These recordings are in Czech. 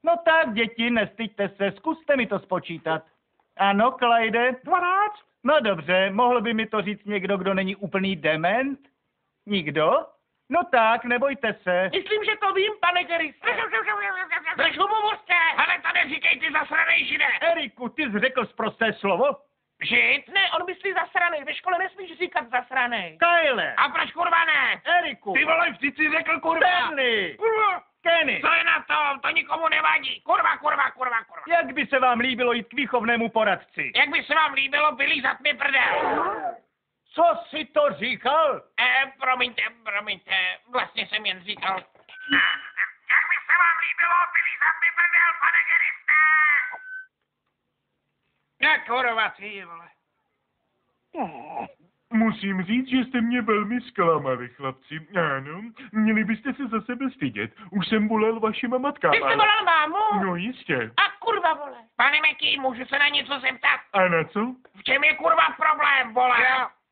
No tak, děti, nestyďte se, zkuste mi to spočítat. Ano, Clyde? 12. No dobře, mohl by mi to říct někdo, kdo není úplný dement? Nikdo? No tak, nebojte se. Myslím, že to vím, pane Garrison. Trošku pomůžte. Ale to neříkej ty zasranej žide! Eriku, ty jsi řekl sprosté slovo? Žid? Ne, on myslí zasranej. Ve škole nesmíš říkat zasranej. Kyle! A proč kurva ne? Eriku! Ty vole, vždyť si řekl kurva! Stanley! Kurva! Kenny! Co je na tom? To nikomu nevadí. Kurva, kurva, kurva, kurva. Jak by se vám líbilo jít k výchovnému poradci? Jak by se vám líbilo vylízat mi prdel? Co jsi to říkal? Promiňte, vlastně jsem jen říkal. Jak by se vám líbilo vylízat mi prdel, pane Garriste? Jak kurva, ty vole. Musím říct, že jste mě velmi zklamali, chlapci. Ano, měli byste se za sebe stydět. Už jsem volal vašima matkama. Ty jsi volal mámu? No jistě. A kurva, vole. Pane Meky, můžu se na něco zeptat? A na co? V čem je kurva problém, vole?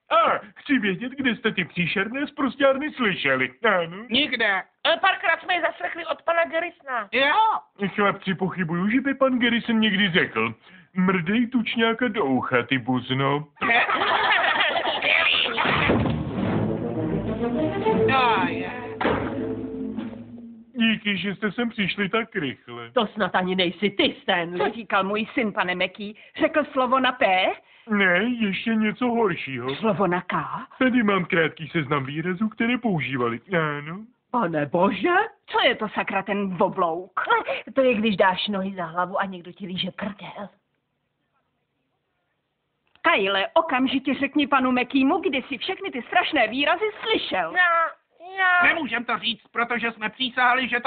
A, chci vědět, kde jste ty příšerné sprosťárny slyšeli. Ano. Nikde. Párkrát jsme je zaslechli od pana Garrisona. Jo. Chlapci, pochybuju, že by pan Garrison někdy řekl. Mrdej tučňáka do ucha, ty buzno. Díky, že jste sem přišli tak rychle. To snad ani nejsi ty, Stanley. Co říkal můj syn, pane Meky? Řekl slovo na P? Ne, ještě něco horšího. Slovo na K? Tady mám krátký seznam výrazů, které používali. Ano. Pane bože? Co je to sakra ten voblouk? To je, když dáš nohy za hlavu a někdo ti líže prdel. Kyle, okamžitě řekni panu Mekýmu, kdy si všechny ty strašné výrazy slyšel. Já. Nemůžem to říct, protože jsme přísahali, že to